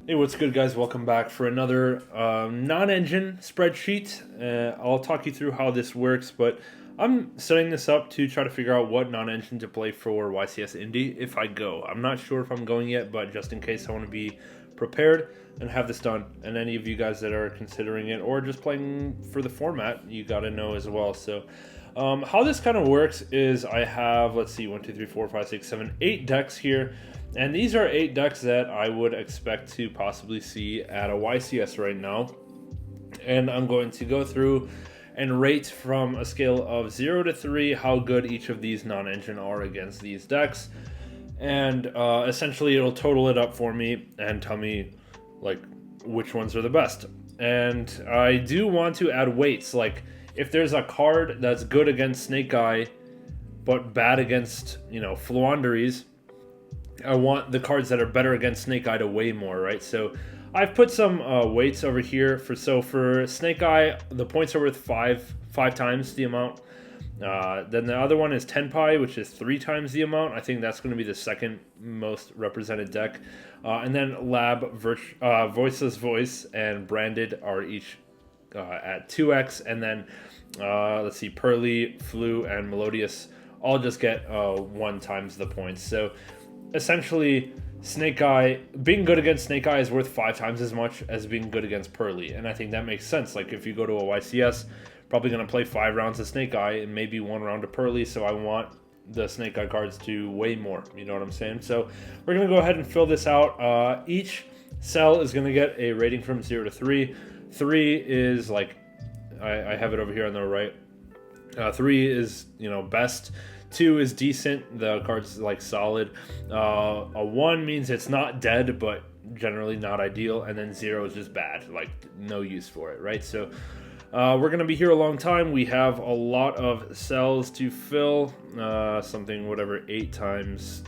Hey, what's good, guys? Welcome back for another non-engine spreadsheet. I'll talk you through how this works, but I'm setting this up to try to figure out what non-engine to play for YCS Indy if I go. I'm not sure if I'm going yet, but just in case, I want to be prepared and have this done. And any of you guys that are considering it or just playing for the format, you got to know as well. So how this kind of works is I have, let's see, 1, 2, 3, 4, 5, 6, 7, 8 decks here. And these are 8 decks that I would expect to possibly see at a YCS right now. And I'm going to go through and rate from a scale of 0 to 3 how good each of these non-engine are against these decks. And essentially it'll total it up for me and tell me like which ones are the best. And I do want to add weights. Like if there's a card that's good against Snake Eye but bad against, Floowandereeze, I want the cards that are better against Snake Eye to weigh more, right? So I've put some weights over here. For Snake Eye, the points are worth five times the amount. Then the other one is Tenpai, which is 3 times the amount. I think that's going to be the second most represented deck. And then Voiceless Voice, and Branded are each at 2x. And then, let's see, Purrely, Flu, and Melodious all just get 1 times the points. So essentially, Snake Eye, being good against Snake Eye is worth 5 times as much as being good against Purrely. And I think that makes sense. Like, if you go to a YCS, probably going to play 5 rounds of Snake Eye and maybe 1 round of Purrely, so I want the Snake Eye cards to weigh more. You know what I'm saying? So we're going to go ahead and fill this out. Each cell is going to get a rating from 0 to 3. 3 is, like, I have it over here on the right. 3 is, best. 2 is decent. The card's like solid. A 1 means it's not dead, but generally not ideal. And then 0 is just bad, like no use for it, right? So we're gonna be here a long time. We have a lot of cells to fill. Something, whatever, 8 times,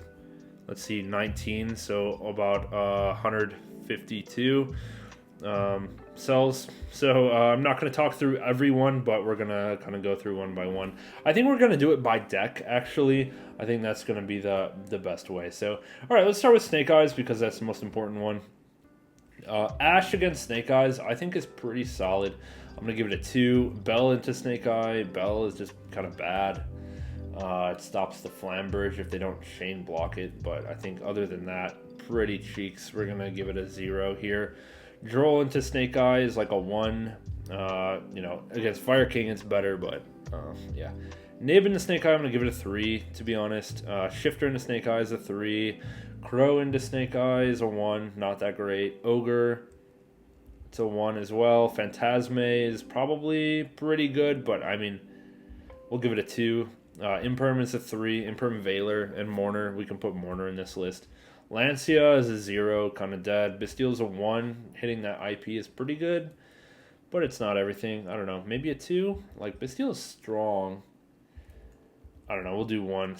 let's see, 19. So about 152 cells. So I'm not going to talk through everyone, but we're going to kind of go through one by one. I think we're going to do it by deck, actually. I think that's going to be the best way. So, all right, let's start with Snake Eyes because that's the most important one. Ash against Snake Eyes, I think, is pretty solid. I'm going to give it a 2. Bell into Snake Eye. Bell is just kind of bad. It stops the Flamberge if they don't chain block it, but I think other than that, pretty cheeks. We're going to give it a 0 here. Droll into Snake Eye is like a 1. Against Fire King it's better, but yeah. Nib into Snake Eye, I'm going to give it a 3, to be honest. Shifter into Snake Eye is a 3. Crow into Snake Eye is a 1, not that great. Ogre, it's a 1 as well. Phantasme is probably pretty good, but I mean, we'll give it a 2. Imperm is a 3. Imperm, Veiler, and Mourner. We can put Mourner in this list. Lancia is a 0, kind of dead. Bastille's a 1. Hitting that IP is pretty good, but it's not everything. I don't know. Maybe a 2? Like, Bastille is strong. I don't know. We'll do 1.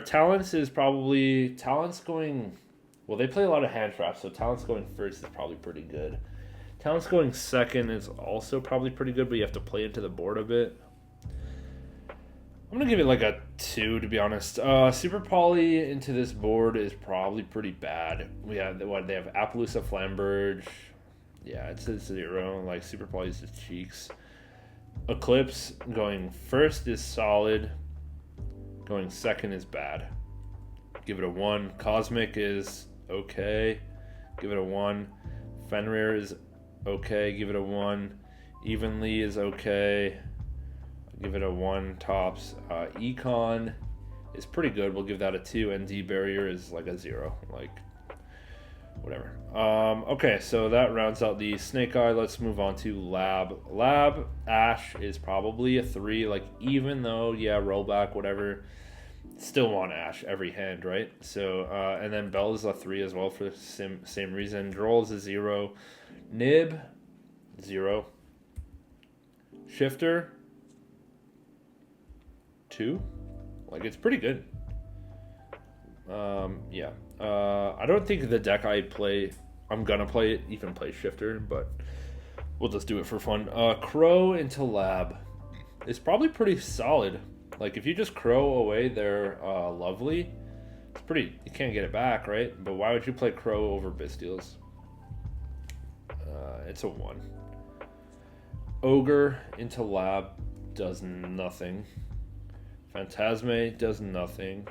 Talents is probably... Talents going... Well, they play a lot of Handtraps, so Talents going first is probably pretty good. Talents going second is also probably pretty good, but you have to play into the board a bit. I'm going to give it like a 2, to be honest. Super Poly into this board is probably pretty bad. They have Appaloosa, Flamberge. Yeah, it's a 0. Like, Super Poly is just cheeks. Eclipse going first is solid. Going second is bad. Give it a 1. Cosmic is okay. Give it a 1. Fenrir is okay. Give it a 1. Evenly is okay. Give it a 1 tops. Econ is pretty good. We'll give that a 2. ND Barrier is like a 0. Like, whatever. Okay, so that rounds out the Snake Eye. Let's move on to Lab. Lab, Ash is probably a 3. Like, even though, yeah, rollback, whatever, still want Ash every hand, right? So, and then Bell is a 3 as well for the same reason. Droll is a 0. Nib, 0. Shifter, 2. Like, it's pretty good. Yeah. I don't think the deck I'm gonna play it, even play Shifter, but we'll just do it for fun. Crow into Lab is probably pretty solid. Like, if you just Crow away their Lovely, it's pretty, you can't get it back, right? But why would you play Crow over Bastille's? it's a 1. Ogre into Lab does nothing. Phantasme does nothing.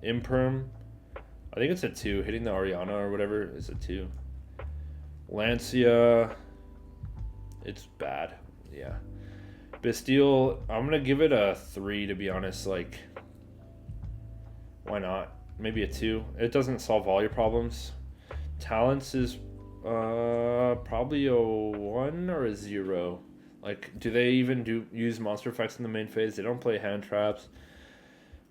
Imperm, I think it's a 2. Hitting the Ariana or whatever is a 2. Lancia, it's bad. Yeah. Bastille, I'm going to give it a 3 to be honest. Like, why not? Maybe a 2. It doesn't solve all your problems. Talents is probably a 1 or a 0. Like, do they even use monster effects in the main phase? They don't play Handtraps.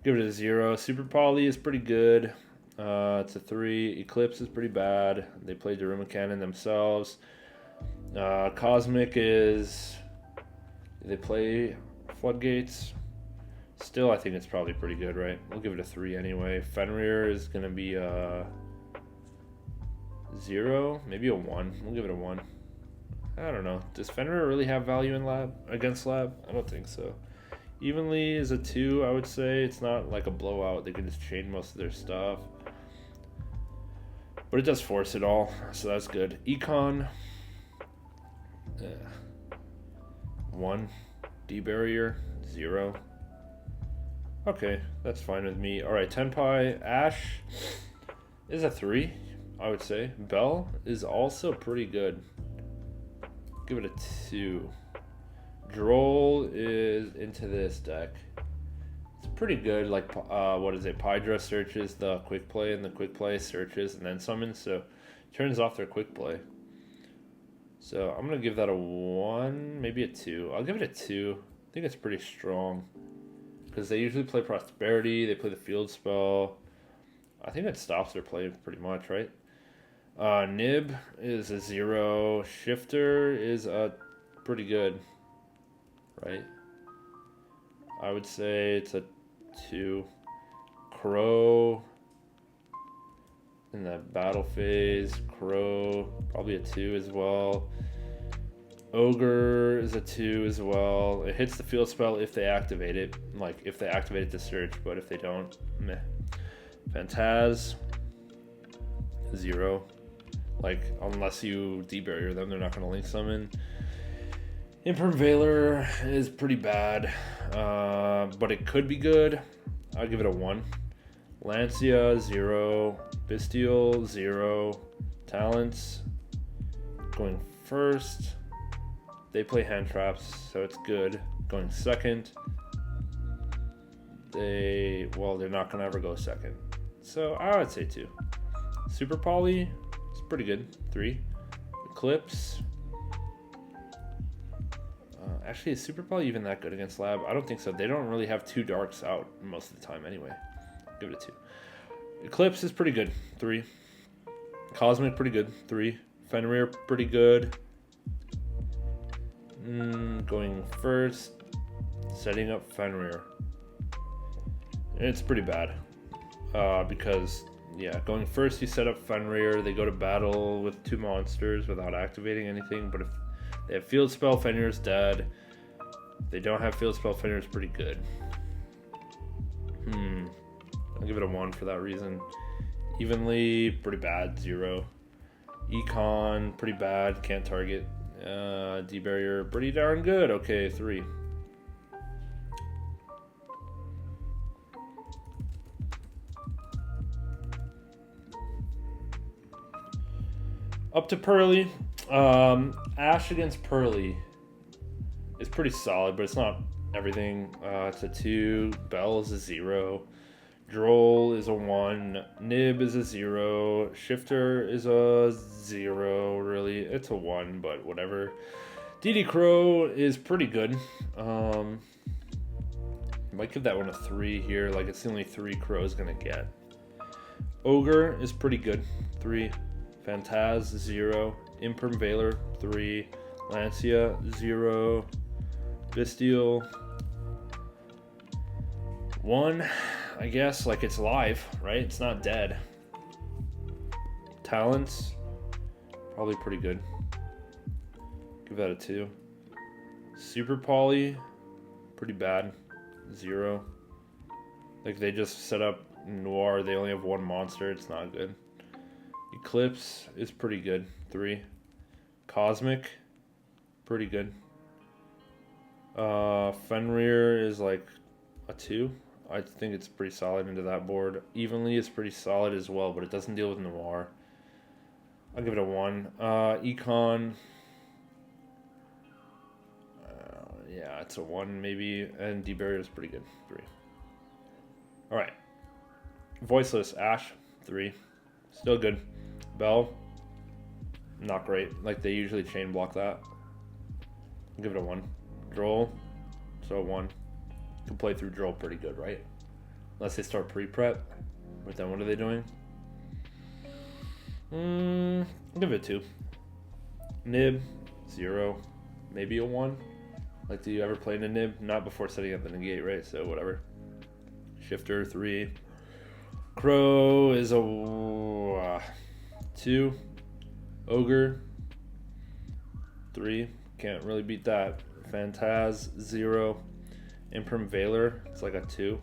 Give it a 0. Super Poly is pretty good. It's a 3. Eclipse is pretty bad. They play Daruma Cannon themselves. Cosmic is... They play Floodgates. Still, I think it's probably pretty good, right? We'll give it a 3 anyway. Fenrir is going to be a 0. Maybe a 1. We'll give it a 1. I don't know. Does Fenrir really have value in Lab against Lab? I don't think so. Evenly is a 2, I would say. It's not like a blowout. They can just chain most of their stuff. But it does force it all, so that's good. Econ. 1. D-Barrier. 0. Okay, that's fine with me. Alright, Tenpai. Ash is a 3, I would say. Bell is also pretty good. Give it a 2. Droll is into this deck. It's pretty good. Like, what is it? Pydra searches the quick play, and the quick play searches and then summons, so turns off their quick play. So I'm gonna give that a 1, maybe a 2. I'll give it a 2. I think it's pretty strong because they usually play Prosperity. They play the field spell. I think it stops their play pretty much, right? Nib is a 0. Shifter is a pretty good, right? I would say it's a 2. Crow in the battle phase. Crow, probably a 2 as well. Ogre is a 2 as well. It hits the field spell if they activate it. Like, if they activate it to search, but if they don't, meh. Phantaz, 0. Like, unless you debarrier them, they're not going to link summon. Imperm Veiler is pretty bad, but it could be good. I'll give it a 1. Lancia, 0. Bastille, 0. Talents, going first. They play Handtraps, so it's good. Going second. They're not going to ever go second. So I would say 2. Super Poly, it's pretty good. 3. Eclipse. Actually, is Super Poly even that good against Lab? I don't think so. They don't really have 2 darks out most of the time anyway. Give it a 2. Eclipse is pretty good. 3. Cosmic, pretty good. 3. Fenrir, pretty good. Going first. Setting up Fenrir. It's pretty bad. Because, yeah, going first you set up Fenrir. They go to battle with 2 monsters without activating anything. But if they have field spell, Fenrir's dead. If they don't have field spell, Fenrir's pretty good. I'll give it a 1 for that reason. Evenly, pretty bad. 0. Econ, pretty bad. Can't target. D-Barrier, pretty darn good. Okay, 3. Up to Purrely. Ash against Purrely is pretty solid, but it's not everything. It's a 2. Bell is a 0. Droll is a 1. Nib is a 0. Shifter is a 0, really. It's a 1, but whatever. DD Crow is pretty good. Might give that one a 3 here. Like, it's the only 3 Crow's gonna get. Ogre is pretty good. 3. Phantaz, 0. Imperm Veiler, 3. Lancia, 0. Bastille, 1. I guess, like, it's live, right? It's not dead. Talents, probably pretty good. Give that a 2. Super Poly, pretty bad. 0. Like, they just set up Noir. They only have 1 monster. It's not good. Eclipse is pretty good. 3. Cosmic, pretty good. Fenrir is like a 2. I think it's pretty solid into that board. Evenly is pretty solid as well, but it doesn't deal with Noir. I'll give it a 1. Econ, yeah, it's a 1 maybe. And Debarrier is pretty good, 3. Alright. Voiceless, Ash, 3. Still good. Bell, not great. Like, they usually chain block that. I'll give it a 1. Droll, so 1. Can play through Droll pretty good, right? Unless they start pre-prep. But then what are they doing? I'll give it a 2. Nib, 0. Maybe a 1. Like, do you ever play in a Nib? Not before setting up the negate, right? So whatever. Shifter, 3. Crow is a 2. Ogre, 3. Can't really beat that. Phantaz, 0. Imprim Veiler, it's like a 2.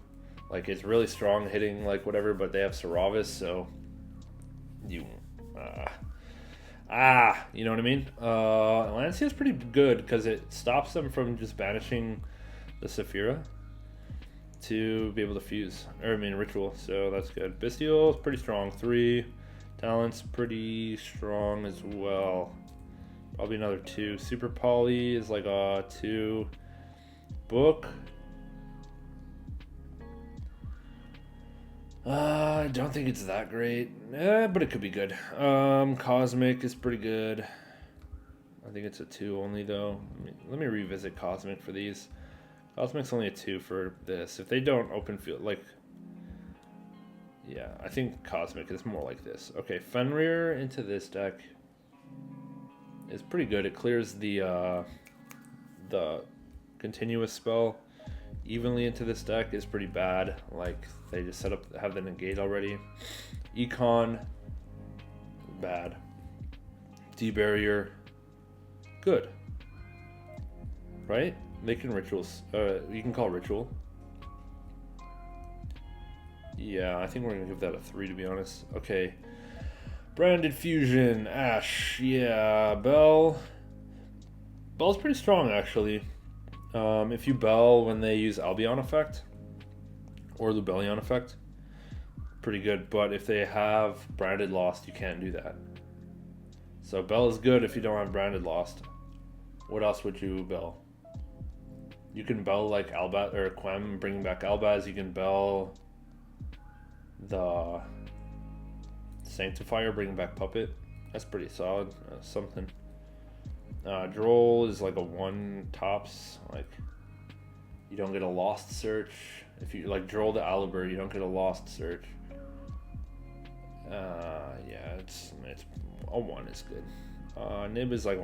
Like, it's really strong hitting, like, whatever, but they have Saravis, so you you know what I mean? Lancia is pretty good because it stops them from just banishing the Saphira to be able to fuse, or I mean Ritual, so that's good. Bestial is pretty strong, 3. Talent's pretty strong as well. Probably another 2. Super Poly is like a 2. Book, I don't think it's that great, but it could be good. Cosmic is pretty good. I think it's a 2 only though. Let me revisit Cosmic for these. Cosmic's only a 2 for this. If they don't open field, like, yeah, I think Cosmic is more like this. Okay, Fenrir into this deck is pretty good. It clears the continuous spell. Evenly into this deck is pretty bad. Like, they just have the negate already. Econ, bad. Debarrier, good. Right? They can rituals. You can call ritual. Yeah, I think we're gonna give that a 3 to be honest. Okay. Branded Fusion, Ash, yeah, Bell. Bell's pretty strong actually. If you Bell when they use Albion effect or Lubellion effect, pretty good. But if they have Branded Lost, you can't do that. So Bell is good if you don't have Branded Lost. What else would you Bell? You can Bell like Albaz or Quem, bringing back Albaz. You can Bell the Sanctifier, bringing back Puppet. That's pretty solid. Something. Droll is like a 1 tops. Like, you don't get a lost search. If you like Droll to Aliber, you don't get a lost search. Yeah, it's a 1 is good. Nib is like a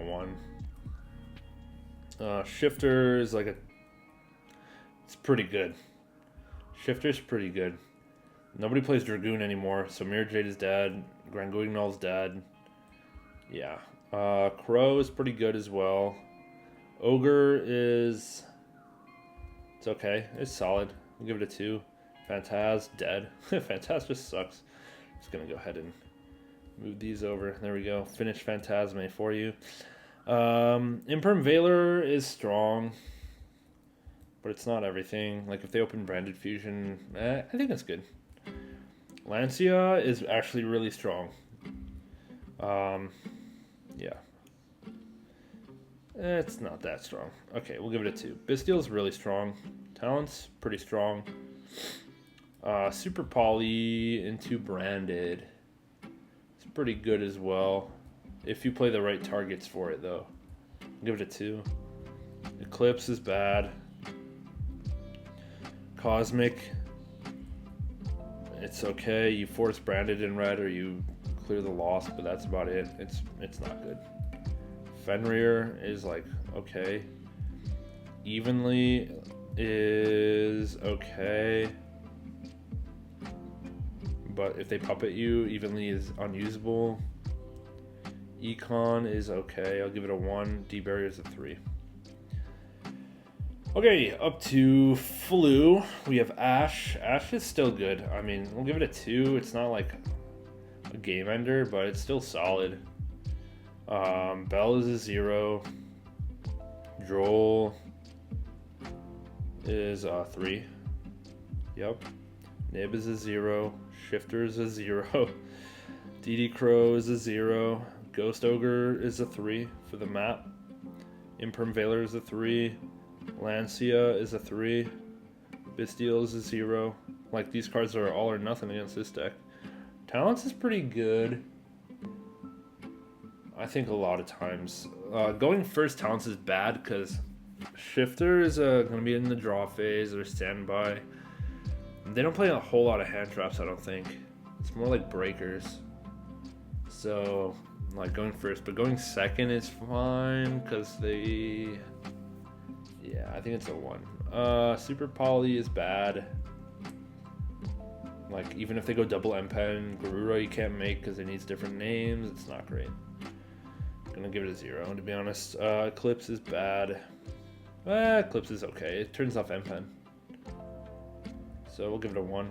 1. Shifter is like it's pretty good. Shifter's pretty good. Nobody plays Dragoon anymore, so Mirror Jade is dead. Grand Guignol's dead. Yeah. Crow is pretty good as well. Ogre is... it's okay. It's solid. I'll give it a 2. Phantaz, dead. Phantaz just sucks. Just gonna go ahead and move these over. There we go. Finish Phantasme for you. Imprim Veiler is strong, but it's not everything. Like, if they open Branded Fusion, I think that's good. Lancia is actually really strong. Yeah. It's not that strong. Okay, we'll give it a 2. Bestial is really strong. Talent's pretty strong. Super Poly into Branded. It's pretty good as well. If you play the right targets for it, though. I'll give it a 2. Eclipse is bad. Cosmic, it's okay. You force Branded in red or you clear the loss, but that's about it. It's not good. Fenrir is like okay. Evenly is okay, but if they puppet you, Evenly is unusable. Econ is okay. I'll give it a 1. Debarrier is a 3. Okay, up to Flu. We have Ash. Ash is still good. I mean, we'll give it a 2. It's not like a game ender, but it's still solid. Bell is a 0. Droll is a 3. Yep. Nib is a 0. Shifter is a 0. DD Crow is a 0. Ghost Ogre is a 3 for the map. Imperm Veiler is a 3. Lancia is a 3. Bestial is a 0. Like, these cards are all or nothing against this deck. Talents is pretty good. I think a lot of times. Going first Talents is bad because Shifter is going to be in the draw phase or standby. They don't play a whole lot of hand traps, I don't think. It's more like breakers. So, like, going first. But going second is fine because they... Yeah, I think it's a 1. Super Poly is bad. Like, even if they go double M-Pen, Garura you can't make because it needs different names. It's not great. I'm gonna give it a 0, to be honest. Eclipse is bad. Eclipse is okay. It turns off M-Pen. So we'll give it a 1.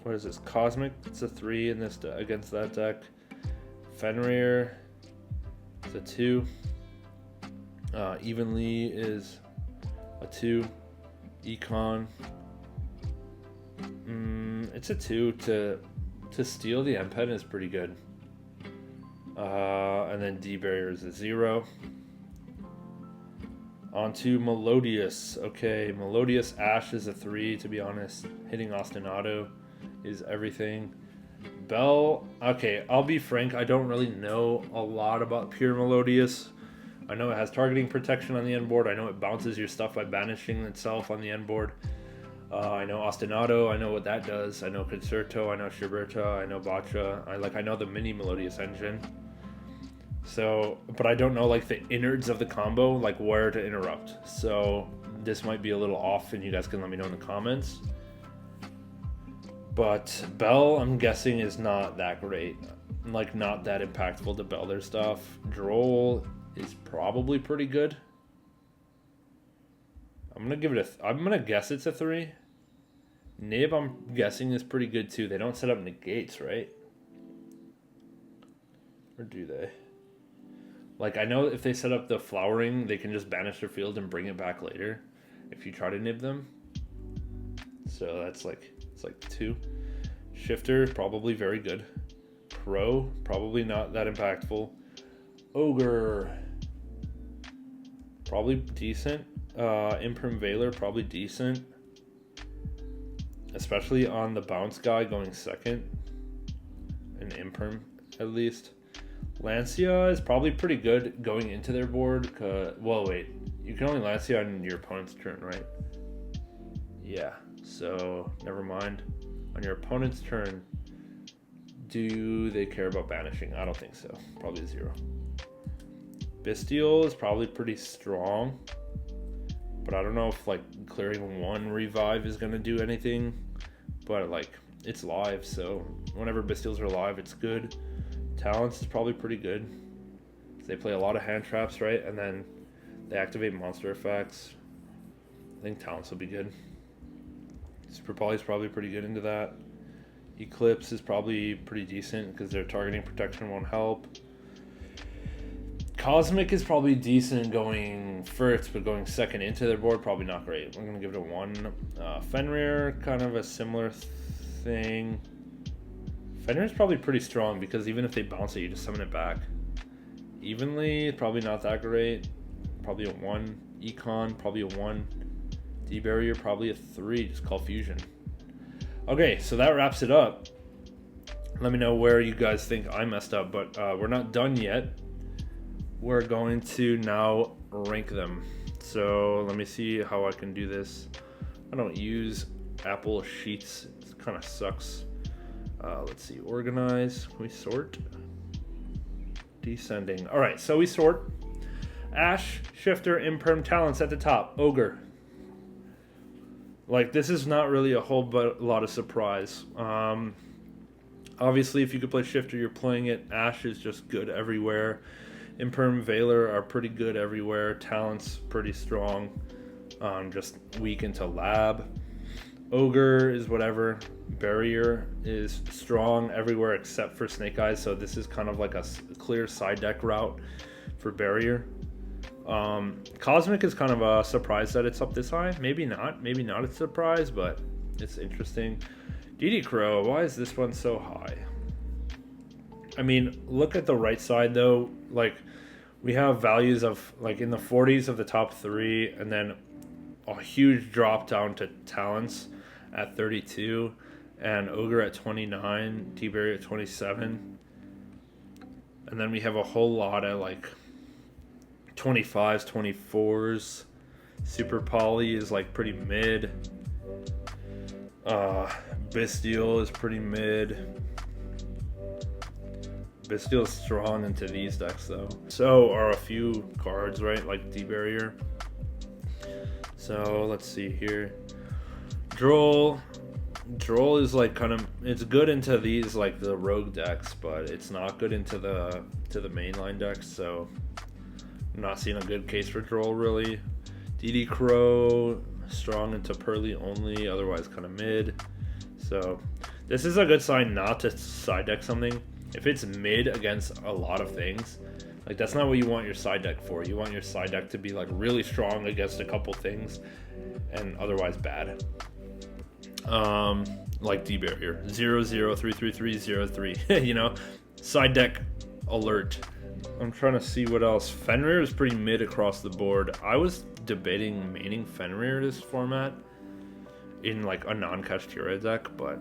What is this? Cosmic, it's a 3 in this against that deck. Fenrir, it's a 2. Evenly is a 2. Econ, it's a 2. To steal the M-Pen is pretty good. And then D-Barrier is a 0. On to Melodious. Okay, Melodious Ash is a 3, to be honest. Hitting Ostinato is everything. Bell, okay, I'll be frank, I don't really know a lot about pure Melodious. I know it has targeting protection on the end board. I know it bounces your stuff by banishing itself on the end board. I know Ostinato, I know what that does. I know Concerto, I know Shiberta, I know Bacha. I know the mini Melodious engine. So, but I don't know like the innards of the combo, like where to interrupt. So this might be a little off and you guys can let me know in the comments. But Bell, I'm guessing, is not that great. Like, not that impactful to Bell their stuff. Droll is probably pretty good. I'm gonna guess it's a 3. Nib, I'm guessing, is pretty good too. They don't set up negates, right? Or do they? Like, I know if they set up the flowering, they can just banish their field and bring it back later if you try to nib them. So that's like, it's like 2. Shifter, probably very good. Crow, probably not that impactful. Ogre, probably decent. Imperm Veiler, probably decent. Especially on the bounce guy going second. An Imperm, at least. Lancia is probably pretty good going into their board. Well, wait. You can only Lancia on your opponent's turn, right? Yeah. So, never mind. On your opponent's turn, do they care about banishing? I don't think so. Probably a 0. Bestial is probably pretty strong. But I don't know if, like, clearing 1 revive is going to do anything. But, like, it's live, so whenever Bestials are live, it's good. Talents is probably pretty good. They play a lot of hand traps, right? And then they activate monster effects. I think Talents will be good. Super Poly is probably pretty good into that. Eclipse is probably pretty decent because their targeting protection won't help. Cosmic is probably decent going first, but going second into their board, probably not great. I'm going to give it a 1. Fenrir, kind of a similar thing. Fenrir is probably pretty strong because even if they bounce it, you just summon it back. Evenly, probably not that great. Probably a 1. Econ, probably a 1. D-Barrier, probably a 3. Just call Fusion. Okay, so that wraps it up. Let me know where you guys think I messed up, but we're not done yet. We're going to now rank them. So let me see how I can do this. I don't use Apple Sheets. It kind of sucks. Let's see. Organize. Can we sort? Descending. All right, so we sort. Ash, Shifter, Imperm, Talents at the top. Ogre. Like, this is not really a whole lot of surprise. Obviously, if you could play Shifter, you're playing it. Ash is just good everywhere. Imperm, Veiler are pretty good everywhere. Talents pretty strong. Just weak into Lab. Ogre is whatever. Barrier is strong everywhere except for Snake Eyes, so this is kind of like a clear side deck route for Barrier. Cosmic is kind of a surprise that it's up this high. Maybe not a surprise, but it's interesting. DD Crow, why is this one so high? I mean, look at the right side though. Like, we have values of like in the 40s of the top 3, and then a huge drop down to Talents at 32, and Ogre at 29, T-Berry at 27. And then we have a whole lot of like 25s, 24s. Super Poly is like pretty mid. Bestial is pretty mid. Bestial is strong into these decks though. So are a few cards, right? Like D-Barrier. So let's see here. Droll is like kind of, it's good into these like the rogue decks, but it's not good into the mainline decks. So I'm not seeing a good case for Droll really. DD Crow strong into Purrely only, otherwise kind of mid. So this is a good sign not to side deck something. If it's mid against a lot of things, like that's not what you want your side deck for. You want your side deck to be like really strong against a couple things and otherwise bad. Like D-Barrier 00333303. You know, side deck alert. I'm trying to see what else. Fenrir is pretty mid across the board. I was debating maining Fenrir this format in like a non-catch Tira deck, but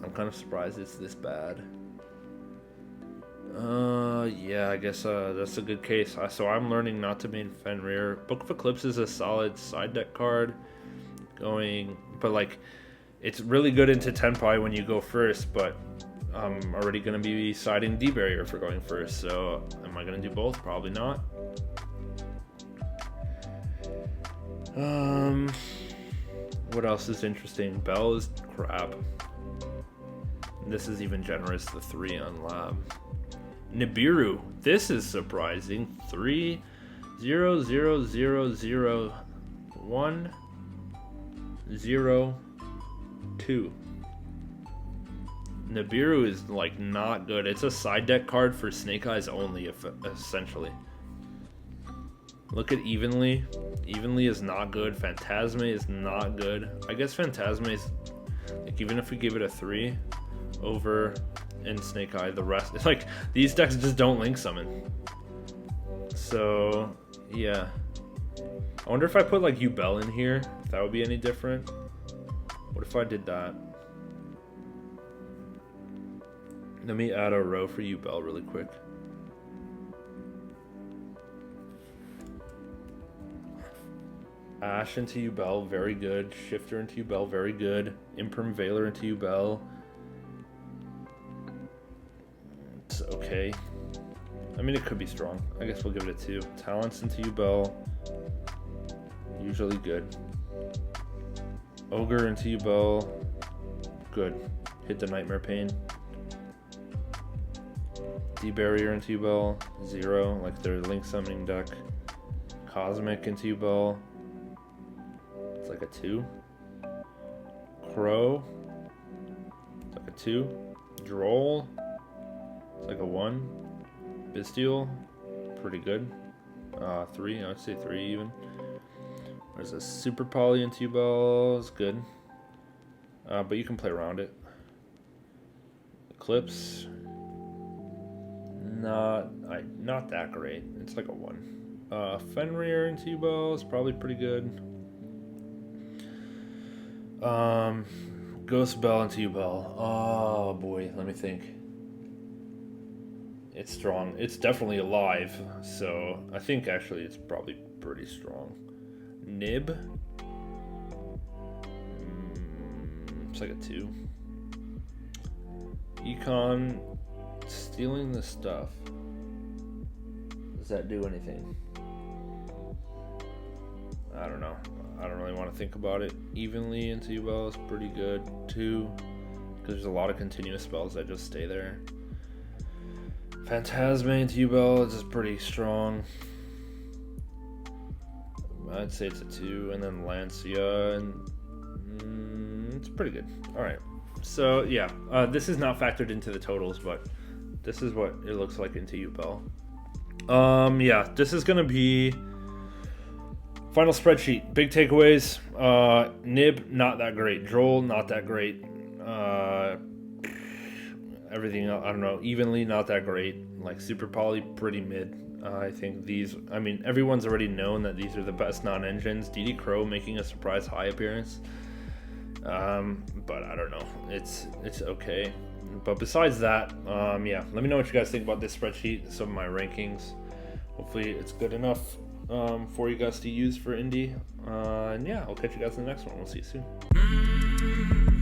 I'm kind of surprised it's this bad. Yeah, I guess that's a good case. So I'm learning not to main Fenrir. Book of Eclipse is a solid side deck card but like it's really good into Tenpai when you go first, but I'm already going to be siding D-Barrier for going first, so am I going to do both? Probably not. What else is interesting? Bell is crap. This is even generous, the 3 on Lab. Nibiru, this is surprising. 3 0 0 0 0 1 0 2. Nibiru is like not good. It's a side deck card for Snake Eyes only, essentially. Look at Evenly. Evenly is not good. Phantasme is not good. I guess Phantasme is like, even if we give it a 3 over in Snake Eye, the rest, it's like these decks just don't link summon. So yeah, I wonder if I put like Yubel in here, if that would be any different. What if I did that? Let me add a row for Yubel really quick. Ash into Yubel, very good. Shifter into Yubel, very good. Imperm Veiler into Yubel. It's okay. I mean, it could be strong. I guess we'll give it a 2. Talents into Yubel. Usually good. Ogre into Yubel. Good. Hit the Nightmare Pain. D-Barrier into Yubel. 0, like their Link Summoning deck. Cosmic into Yubel. It's like a 2. Crow. It's like a 2. Droll. It's like a 1. Bestial. Pretty good. 3. I would say 3 even. There's a Super Poly into Yubel. It's good. But you can play around it. Eclipse. Not that great. It's like a 1. Fenrir into Yubel is probably pretty good. Ghost Bell into Yubel. Oh boy, let me think. It's strong. It's definitely alive, so I think actually it's probably pretty strong. Nib. It's like a 2. Econ. Stealing the stuff. Does that do anything? I don't know. I don't really want to think about it. Evenly into Yubel is pretty good too, because there's a lot of continuous spells that just stay there. Phantasme into Yubel is just pretty strong. I'd say it's a 2, and then Lancia, and it's it's pretty good. All right. So yeah, this is not factored into the totals, but this is what it looks like into Yubel. Yeah, this is gonna be final spreadsheet. Big takeaways. Nib, not that great. Droll, not that great. Everything else, I don't know, evenly not that great. Like Super Poly, pretty mid. I think these, I mean, everyone's already known that these are the best non-engines. DD Crow making a surprise high appearance. But I don't know, it's okay. But besides that, yeah, let me know what you guys think about this spreadsheet, some of my rankings. Hopefully it's good enough for you guys to use for Indy. And yeah, I'll catch you guys in the next one. We'll see you soon.